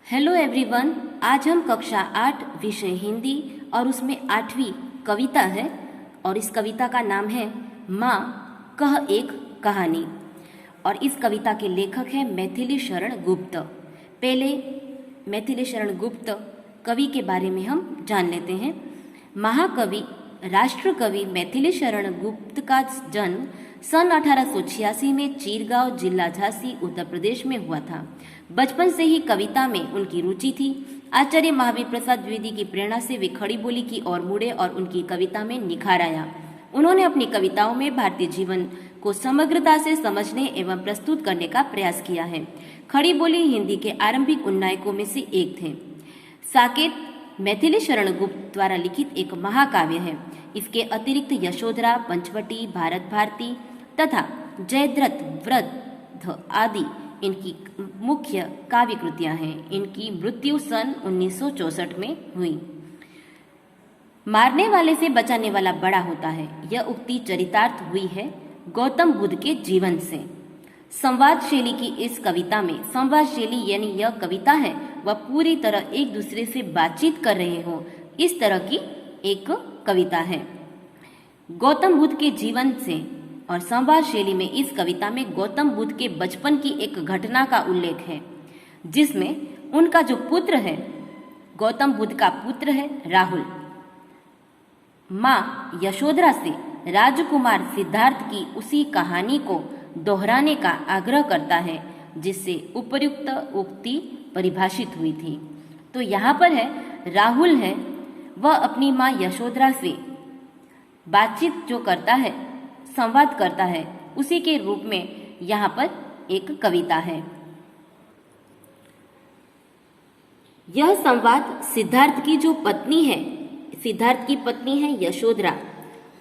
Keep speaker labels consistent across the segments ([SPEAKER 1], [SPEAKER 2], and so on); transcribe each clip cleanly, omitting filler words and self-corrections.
[SPEAKER 1] Hello everyone. आज हम कक्षा 8 विषय हिंदी और उसमें 8वीं कविता है और इस कविता का नाम है माँ कह एक कहानी। और इस कविता के लेखक हैं मैथिली शरण गुप्त। पहले मैथिली शरण गुप्त कवि के बारे में हम जान लेते हैं। महाकवि राष्ट्रकवि मैथिली शरण गुप्त का जन्म सन 1886 में चीरगांव जिला झांसी उत्तर प्रदेश में हुआ था। बचपन से ही कविता में उनकी रुचि थी। आचार्य महावीर प्रसाद द्विवेदी की प्रेरणा से वे खड़ी बोली की ओर मुड़े और उनकी कविता में निखार आया। उन्होंने अपनी कविताओं में भारतीय जीवन को समग्रता से समझने एवं प्रस्तुत करने का प्रयास किया है। खड़ी बोली हिंदी के आरंभिक उन्नायकों में से एक थे। साकेत मैथिली शरण गुप्त द्वारा लिखित एक महाकाव्य है। इसके अतिरिक्त यशोधरा, पंचवटी, भारत भारती तथा जयद्रथ वृद्ध आदि इनकी मुख्य काव्य कृतियां हैं। इनकी मृत्यु सन 1964 में हुई। मारने वाले से बचाने वाला बड़ा होता है, यह उक्ति चरितार्थ हुई है गौतम बुद्ध के जीवन से। संवाद शैली की इस कविता में, संवाद शैली यानी यह कविता है वह पूरी तरह एक दूसरे से बातचीत कर रहे हो, इस तरह की एक कविता है। गौतम बुद्ध के जीवन से और संवाद शैली में इस कविता में गौतम बुद्ध के बचपन की एक घटना का उल्लेख है, जिसमें उनका जो पुत्र है, गौतम बुद्ध का पुत्र है राहुल, माँ यशोधरा से राजकुमार सिद्धार्थ की उसी कहानी को दोहराने का आग्रह करता है जिससे उपर्युक्त उक्ति परिभाषित हुई थी। तो यहाँ पर है राहुल है वह अपनी माँ यशोधरा से बातचीत जो करता है, संवाद करता है, उसी के रूप में यहाँ पर एक कविता है। यह संवाद सिद्धार्थ की जो पत्नी है, सिद्धार्थ की पत्नी है यशोधरा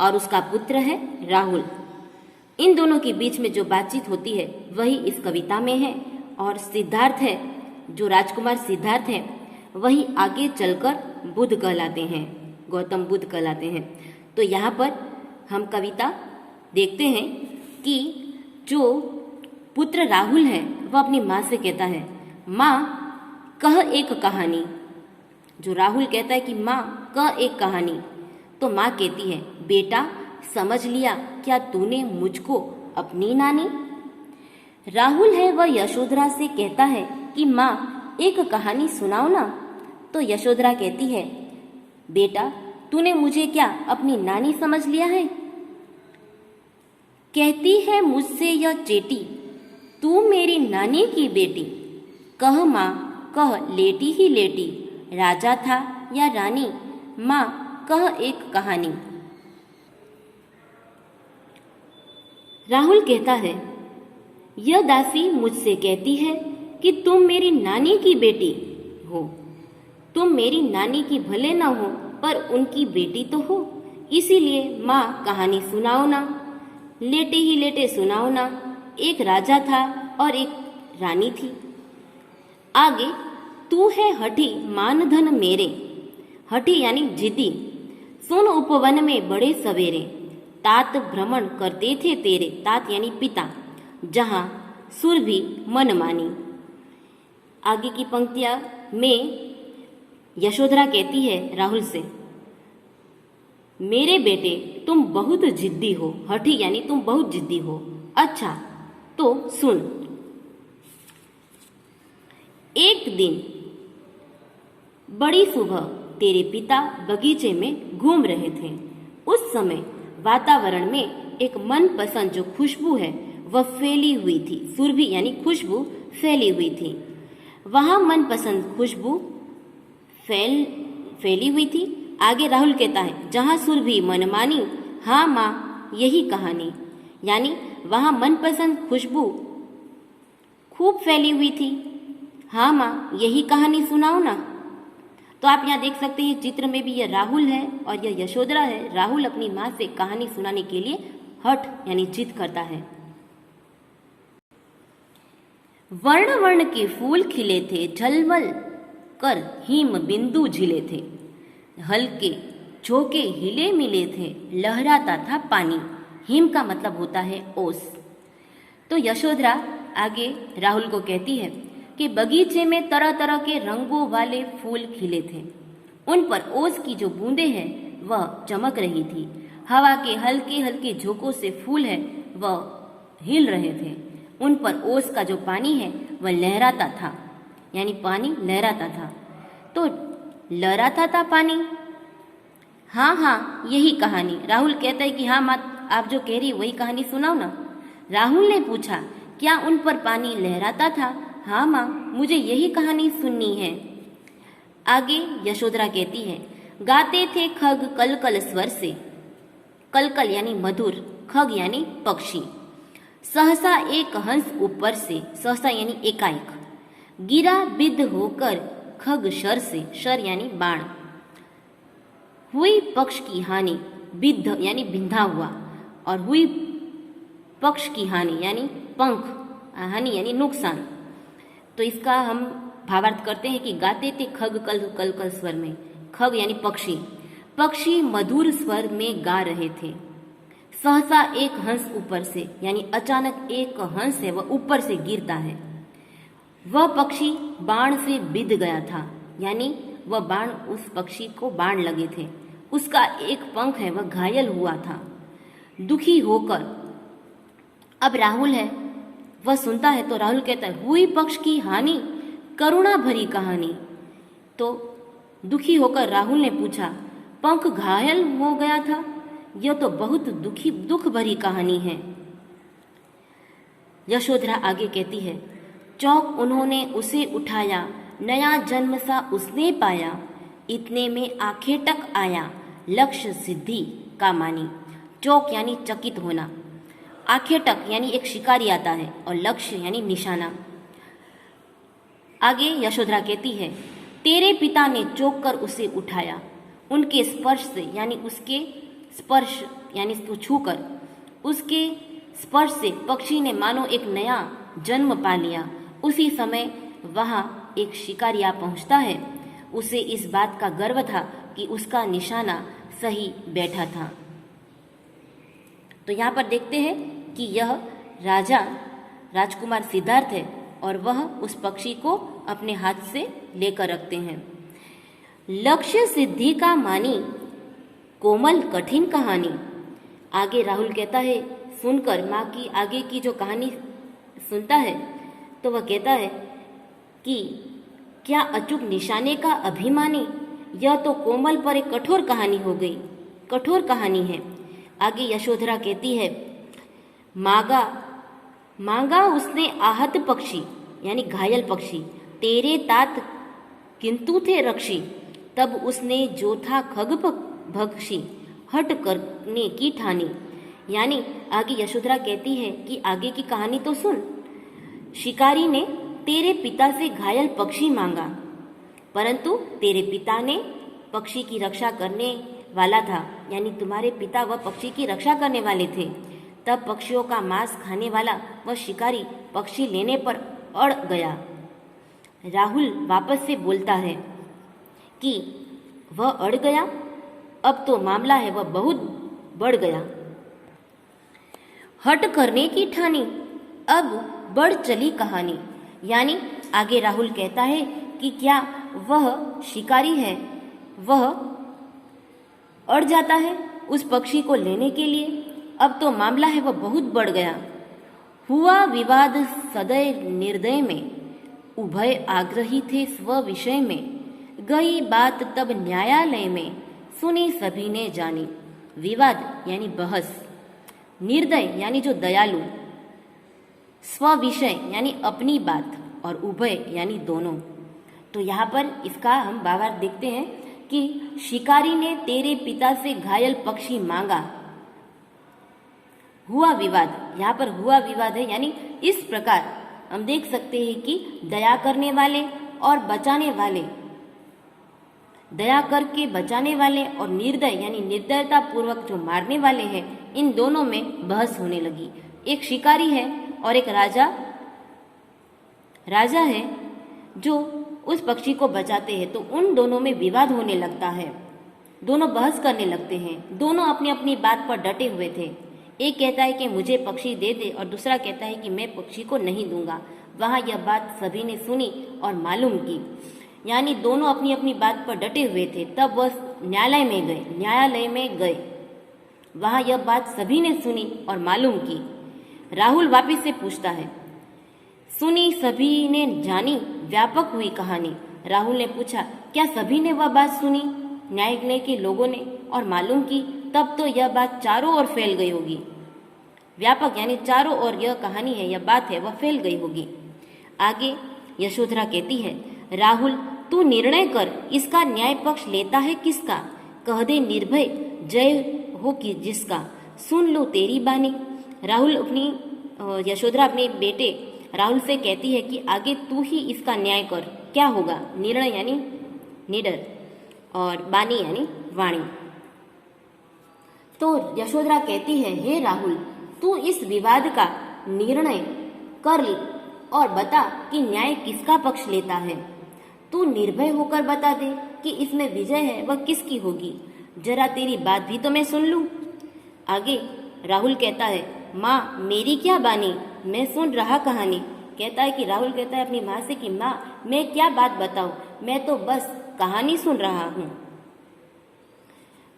[SPEAKER 1] और उसका पुत्र है राहुल, इन दोनों के बीच में जो बातचीत होती है वही इस कविता में है। और सिद्धार्थ है, जो राजकुमार सिद्धार्थ है, वही आगे चलकर बुद्ध कहलाते हैं, गौतम बुद्ध कहलाते हैं। तो यहाँ पर हम कविता देखते हैं कि जो पुत्र राहुल है वह अपनी माँ से कहता है माँ कह एक कहानी। जो राहुल कहता है कि माँ कह एक कहानी, तो माँ कहती है बेटा समझ लिया क्या तूने मुझको अपनी नानी। राहुल है वह यशोधरा से कहता है कि माँ एक कहानी सुनाओ ना। तो यशोधरा कहती है बेटा तूने मुझे क्या अपनी नानी समझ लिया है। कहती है मुझसे यह चेटी तू मेरी नानी की बेटी। कह माँ कह लेटी ही लेटी, राजा था या रानी, माँ कह एक कहानी। राहुल कहता है यह दासी मुझसे कहती है कि तुम मेरी नानी की बेटी हो। तुम मेरी नानी की भले ना हो पर उनकी बेटी तो हो, इसीलिए माँ कहानी सुनाओ ना। लेटे ही लेटे सुनाओ ना। एक राजा था और एक रानी थी। आगे तू है हठी मान धन मेरे। हठी यानी जिद्दी। सुन उपवन में बड़े सवेरे, तात भ्रमण करते थे तेरे। तात यानी पिता, जहाँ सुर भी मन मानी। आगे की पंक्तियां में यशोधरा कहती है राहुल से मेरे बेटे तुम बहुत जिद्दी हो। हठी यानी तुम बहुत जिद्दी हो। अच्छा तो सुन। एक दिन बड़ी सुबह तेरे पिता बगीचे में घूम रहे थे। उस समय वातावरण में एक मनपसंद जो खुशबू है वह फैली हुई थी। सुरभि यानी खुशबू फैली हुई थी। वहां मनपसंद खुशबू फैली हुई थी। आगे राहुल कहता है जहां सुरभि मनमानी, हाँ माँ यही कहानी। यानी वहां मनपसंद खुशबू खूब फैली हुई थी। हाँ माँ यही कहानी सुनाओ ना। तो आप यहाँ देख सकते हैं चित्र में भी यह राहुल है और यह यशोधरा है। राहुल अपनी माँ से कहानी सुनाने के लिए हठ यानी जिद करता है। वर्ण वर्ण के फूल खिले थे, झलमल कर हिम बिंदु झिले थे। हल्के झोंके हिले मिले थे, लहराता था पानी। हिम का मतलब होता है ओस। तो यशोधरा आगे राहुल को कहती है कि बगीचे में तरह तरह के रंगों वाले फूल खिले थे। उन पर ओस की जो बूंदें हैं वह चमक रही थी। हवा के हल्के हल्के झोंकों से फूल है वह हिल रहे थे। उन पर ओस का जो पानी है वह लहराता था, यानी पानी लहराता था। तो लहराता था पानी। हाँ हाँ, यही कहानी। राहुल कहता है कि हाँ माँ, आप जो कह रही वही कहानी सुनाओ ना। राहुल ने पूछा, क्या उन पर पानी लहराता था? हाँ माँ, मुझे यही कहानी सुननी है। आगे यशोधरा कहती है, गाते थे खग कल कल स्वर से। कल कल यानी मधुर, खग यानी पक्षी। सहसा एक हंस ऊपर से, सहसा यानी एकाएक, गिरा बिद्ध होकर खग शर से, शर यानी बाण। हुई पक्ष की हानि, बिद्ध यानी बिंधा हुआ, और हुई पक्ष की हानि यानी पंख, हानि यानी नुकसान। तो इसका हम भावार्थ करते हैं कि गाते थे खग कल कल कल स्वर में। खग यानी पक्षी, पक्षी मधुर स्वर में गा रहे थे। सहसा एक हंस ऊपर से, यानी अचानक एक हंस है वह ऊपर से गिरता है। वह पक्षी बाण से बिध गया था, यानी वह बाण, उस पक्षी को बाण लगे थे। उसका एक पंख है वह घायल हुआ था। दुखी होकर, अब राहुल है वह सुनता है तो राहुल कहता है, हुई पक्ष की हानि, करुणा भरी कहानी। तो दुखी होकर राहुल ने पूछा, पंख घायल हो गया था? यह तो बहुत दुख भरी कहानी है। यशोधरा आगे कहती है, चौक उन्होंने उसे उठाया, नया जन्म सा उसने पाया, इतने में आंखें टक आया, लक्ष्य सिद्धि का मानी। चौक यानी चकित होना, आंखें टक यानी एक शिकारी आता है, और लक्ष्य यानी निशाना। आगे यशोधरा कहती है, तेरे पिता ने चौंक कर उसे उठाया, उनके स्पर्श से, यानी उसके स्पर्श यानी उसको छूकर, उसके स्पर्श से पक्षी ने मानो एक नया जन्म पा लिया। उसी समय वहां एक शिकारी आ पहुंचता है। उसे इस बात का गर्व था कि उसका निशाना सही बैठा था। तो यहाँ पर देखते हैं कि यह राजा राजकुमार सिद्धार्थ है और वह उस पक्षी को अपने हाथ से लेकर रखते हैं। लक्ष्य सिद्धि का मानी, कोमल कठिन कहानी। आगे राहुल कहता है, सुनकर माँ की आगे की जो कहानी सुनता है तो वह कहता है कि क्या अचूक निशाने का अभिमानी, यह तो कोमल पर एक कठोर कहानी हो गई, कठोर कहानी है। आगे यशोधरा कहती है, मांगा उसने आहत पक्षी, यानी घायल पक्षी, तेरे तात किंतु थे रक्षी, तब उसने जो था खग भक्षी, हट करने की ठानी। यानी आगे यशोधरा कहती है कि आगे की कहानी तो सुन। शिकारी ने तेरे पिता से घायल पक्षी मांगा, परंतु तेरे पिता ने पक्षी की रक्षा करने वाला था, यानी तुम्हारे पिता वह पक्षी की रक्षा करने वाले थे। तब पक्षियों का मांस खाने वाला वह शिकारी पक्षी लेने पर अड़ गया। राहुल वापस से बोलता है कि वह अड़ गया, अब तो मामला है वह बहुत बढ़ गया। हट करने की ठानी, अब बढ़ चली कहानी। यानी आगे राहुल कहता है कि क्या वह शिकारी है वह अड़ जाता है उस पक्षी को लेने के लिए, अब तो मामला है वह बहुत बढ़ गया। हुआ विवाद सदैव निर्दय में, उभय आग्रही थे स्व विषय में, गई बात तब न्यायालय में, सुनी सभी ने जानी। विवाद यानी बहस, निर्दय यानी जो दयालु, स्व विषय यानी अपनी बात, और उभय यानी दोनों। तो यहाँ पर इसका हम भावार्थ देखते हैं कि शिकारी ने तेरे पिता से घायल पक्षी मांगा। हुआ विवाद, यहाँ पर हुआ विवाद है, यानी इस प्रकार हम देख सकते हैं कि दया करने वाले और बचाने वाले, दया करके बचाने वाले और निर्दय यानी निर्दयता पूर्वक जो मारने वाले हैं, इन दोनों में बहस होने लगी। एक शिकारी है और एक राजा है जो उस पक्षी को बचाते हैं, तो उन दोनों में विवाद होने लगता है। दोनों बहस करने लगते हैं, दोनों अपनी अपनी बात पर डटे हुए थे। एक कहता है कि मुझे पक्षी दे दे और दूसरा कहता है कि मैं पक्षी को नहीं दूंगा। वहाँ यह बात सभी ने सुनी और मालूम की। यानी दोनों अपनी अपनी बात पर डटे हुए थे। तब वह न्यायालय में गए। वहाँ यह बात सभी ने सुनी और मालूम की। राहुल वापिस से पूछता है, सुनी, सभी ने जानी, व्यापक हुई कहानी। राहुल ने पूछा, क्या सभी ने वह बात सुनी? न्यायालय के लोगों ने और मालूम की? तब तो यह बात चारों ओर फैल गई होगी। व्यापक यानी चारों ओर यह कहानी है, यह बात है, वह फैल गई होगी। आगे यशोधरा कहती है, राहुल तू निर्णय कर, इसका न्याय पक्ष लेता है किसका? कह दे निर्भय जय हो कि जिसका, सुन लो तेरी बानी। यशोधरा अपने बेटे राहुल से कहती है कि आगे तू ही इसका न्याय कर, क्या होगा? निर्णय यानी निडर और बानी यानी वाणी। तो यशोधरा कहती है, हे राहुल, तू इस विवाद का निर्णय कर और बता कि न्याय किसका पक्ष लेता है। तू निर्भय होकर बता दे कि इसमें विजय है वह किसकी होगी। जरा तेरी बात भी तो मैं सुन लूं। आगे राहुल कहता है, माँ मेरी क्या बानी, मैं सुन रहा कहानी। कहता है कि राहुल कहता है अपनी माँ से कि माँ मैं क्या बात बताऊं, मैं तो बस कहानी सुन रहा हूं।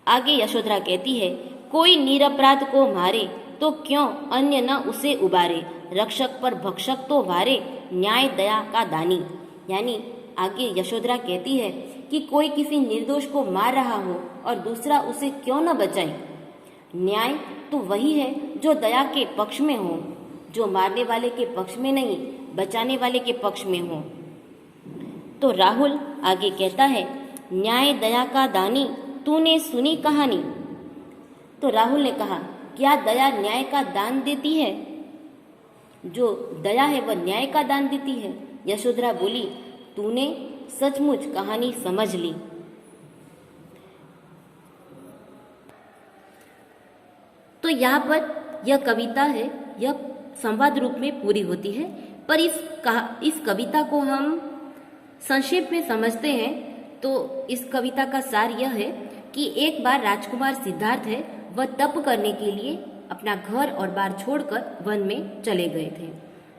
[SPEAKER 1] आगे यशोधरा कहती है, कोई निरपराध को मारे तो क्यों अन्य न उसे उबारे, रक्षक पर भक्षक तो वारे, न्याय दया का दानी। यानी आगे यशोधरा कहती है कि कोई किसी निर्दोष को मार रहा हो और दूसरा उसे क्यों न बचाए। न्याय तो वही है जो दया के पक्ष में हो, जो मारने वाले के पक्ष में नहीं, बचाने वाले के पक्ष में हो। तो राहुल आगे कहता है, न्याय दया का दानी, तूने सुनी कहानी। तो राहुल ने कहा, क्या दया न्याय का दान देती है? जो दया है वह न्याय का दान देती है। यशोधरा बोली, तूने सचमुच कहानी समझ ली। तो यहाँ पर यह कविता है, यह संवाद रूप में पूरी होती है। पर इस कविता को हम संक्षेप में समझते हैं तो इस कविता का सार यह है कि एक बार राजकुमार सिद्धार्थ है वह तप करने के लिए अपना घर और बार छोड़कर वन में चले गए थे।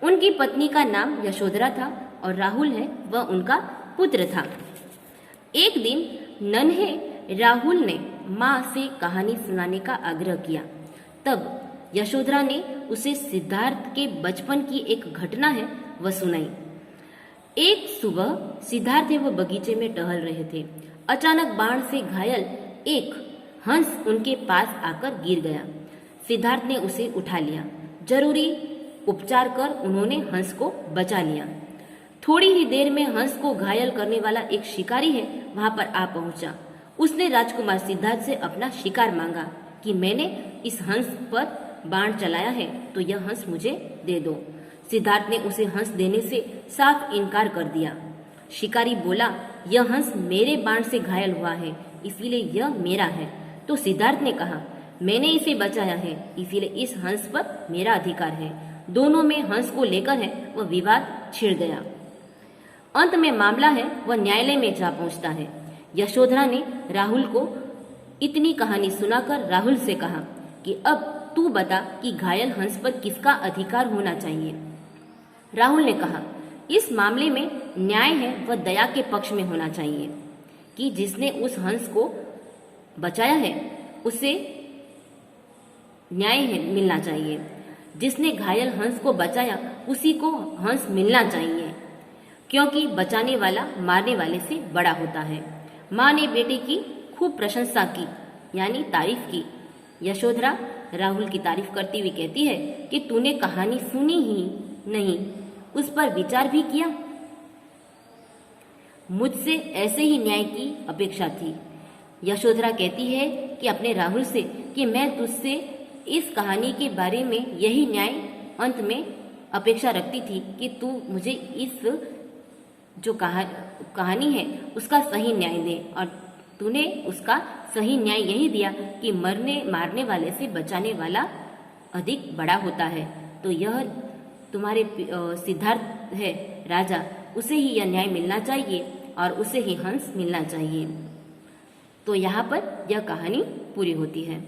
[SPEAKER 1] उनकी पत्नी का नाम यशोधरा था और राहुल है वह उनका पुत्र था। एक दिन नन्हे राहुल ने माँ से कहानी सुनाने का आग्रह किया। तब यशोधरा ने उसे सिद्धार्थ के बचपन की एक घटना है वह सुनाई। एक सुबह सिद्धार्थ वह बगीचे में टहल रहे थे। अचानक बाण से घायल एक हंस उनके पास आकर गिर गया। सिद्धार्थ ने उसे उठा लिया। जरूरी उपचार कर उन्होंने हंस को बचा लिया। थोड़ी ही देर में हंस को घायल करने वाला एक शिकारी है वहां पर आ पहुंचा। उसने राजकुमार सिद्धार्थ से अपना शिकार मांगा कि मैंने इस हंस पर बाण चलाया है तो यह हंस मुझे दे दो। सिद्धार्थ ने उसे हंस देने से साफ इनकार कर दिया। शिकारी बोला, यह हंस मेरे बाण से घायल हुआ है इसीलिए यह मेरा है। तो सिद्धार्थ ने कहा, मैंने इसे बचाया है इसीलिए इस हंस पर मेरा अधिकार है। दोनों में हंस को लेकर है वह विवाद छिड़ गया। अंत में मामला है वह न्यायालय में जा पहुंचता है। यशोधरा ने राहुल को इतनी कहानी सुनाकर राहुल से कहा कि अब तू बता कि घायल हंस पर किसका अधिकार होना चाहिए। राहुल ने कहा, इस मामले में न्याय है वह दया के पक्ष में होना चाहिए कि जिसने उस हंस को बचाया है उसे न्याय है मिलना चाहिए। जिसने घायल हंस को बचाया उसी को हंस मिलना चाहिए, क्योंकि बचाने वाला मारने वाले से बड़ा होता है। माँ ने बेटे की खूब प्रशंसा की यानी तारीफ की। यशोधरा राहुल की तारीफ करती हुई कहती है कि तूने कहानी सुनी ही नहीं, उस पर विचार भी किया। मुझसे ऐसे ही न्याय की अपेक्षा थी। यशोधरा कहती है कि अपने राहुल से कि मैं तुझसे इस कहानी के बारे में यही न्याय अंत में अपेक्षा रखती थी कि तू मुझे इस जो कहानी है उसका सही न्याय दे, और तूने उसका सही न्याय यही दिया कि मारने वाले से बचाने वाला अधिक बड़ा होता है। तो यह तुम्हारे सिद्धार्थ है राजा, उसे ही यह न्याय मिलना चाहिए और उसे ही हंस मिलना चाहिए। तो यहाँ पर यह कहानी पूरी होती है।